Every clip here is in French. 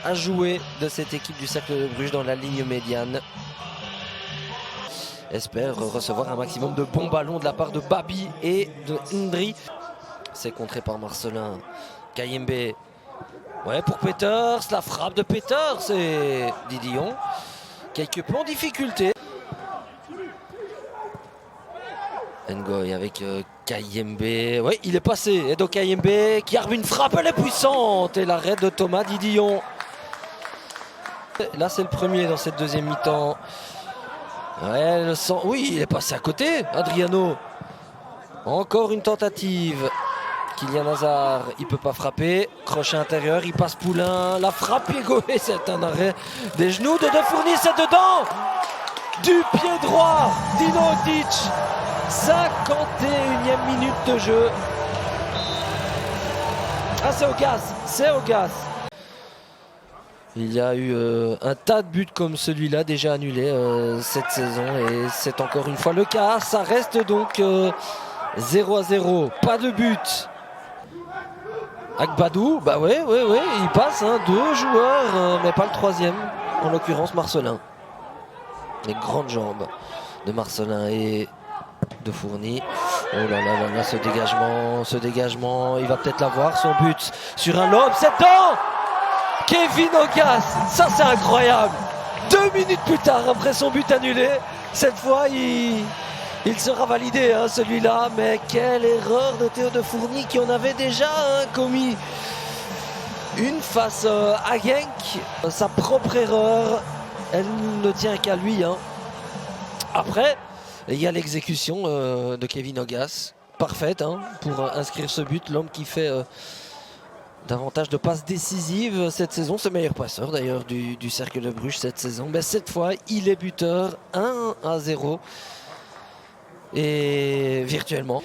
À jouer de cette équipe du Cercle de Bruges dans la ligne médiane. Espère recevoir un maximum de bons ballons de la part de Babi et de Ndri. C'est contré par Marcelin. Kayembe. Ouais, pour Peters. La frappe de Peters et Didion. Quelque peu en difficulté. Ngoy avec Kayembe. Oui, il est passé. Edo Kayembe qui arme une frappe, elle est puissante. Et l'arrêt de Thomas Didion. Là, c'est le premier dans cette deuxième mi-temps. Ouais, le sang. Oui, il est passé à côté. Adriano. Encore une tentative. Kylian Hazard, il ne peut pas frapper. Crochet intérieur, il passe Poulain. La frappe pied gauche, c'est un arrêt des genoux de De Fourny, c'est dedans. Du pied droit, Dino Tic. 51e minute de jeu. Ah, c'est au gaz, c'est au gaz. Il y a eu un tas de buts comme celui-là déjà annulés cette saison et c'est encore une fois le cas. Ça reste donc 0-0, pas de but. Agbadou, bah ouais, il passe, hein, 2 joueurs, mais pas le troisième, en l'occurrence Marcelin. Les grandes jambes de Marcelin et de Fourny. Oh là là, ce dégagement, il va peut-être l'avoir, son but sur un lob, c'est dedans. Kevin Ogas, ça c'est incroyable. 2 minutes plus tard, après son but annulé, cette fois il sera validé, hein, celui-là. Mais quelle erreur de Théo de Fourny qui en avait déjà commis une face à Genk. Sa propre erreur, elle ne tient qu'à lui. Hein. Après, il y a l'exécution de Kevin Ogas, parfaite hein, pour inscrire ce but. L'homme qui fait davantage de passes décisives cette saison, c'est le meilleur passeur d'ailleurs du Cercle de Bruges cette saison. Mais cette fois, il est buteur, 1-0. Et virtuellement,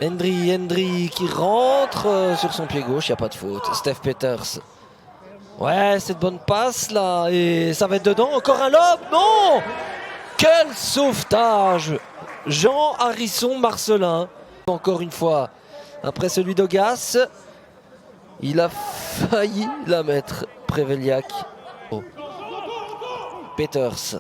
Ndri qui rentre sur son pied gauche, il n'y a pas de faute. Steph Peters. Ouais, cette bonne passe là, et ça va être dedans, encore un lob, non! Quel sauvetage! Jean Harrison Marcelin. Encore une fois, après celui d'Ogas, il a failli la mettre, Preveliak. Oh. Peters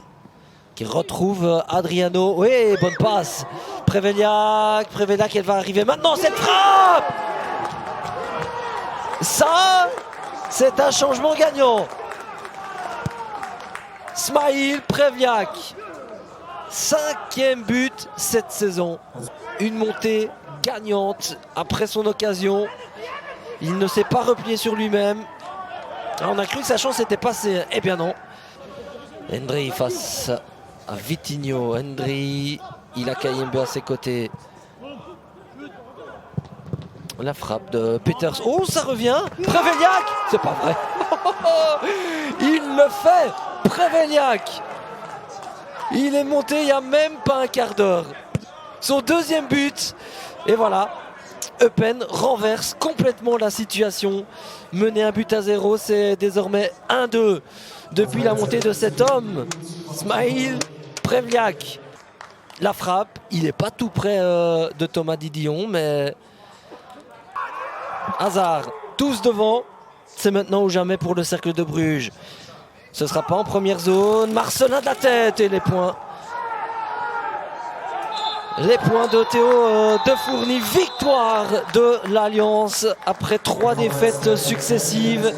qui retrouve Adriano. Oui, bonne passe. Preveliak, elle va arriver maintenant, cette frappe! Ça, c'est un changement gagnant. Smail Preveliak. 5e but cette saison. Une montée gagnante après son occasion. Il ne s'est pas replié sur lui-même. On a cru que sa chance était passée. Eh bien non. Ndri face à Vitinho. Ndri, il a Kayembe à ses côtés. La frappe de Peters. Oh, ça revient. Preveliak. C'est pas vrai. Il le fait. Preveliak. Il est monté il n'y a même pas un quart d'heure. Son 2e but. Et voilà. Eupen renverse complètement la situation. Mener 1-0, c'est désormais 1-2 depuis la montée de cet homme. Smail Preveliak. La frappe, il n'est pas tout près de Thomas Didion, mais Hazard, tous devant. C'est maintenant ou jamais pour le Cercle de Bruges. Ce ne sera pas en première zone. Marcelin de la tête et les points. Les points de Théo de Fourny, victoire de l'Alliance après 3 défaites successives.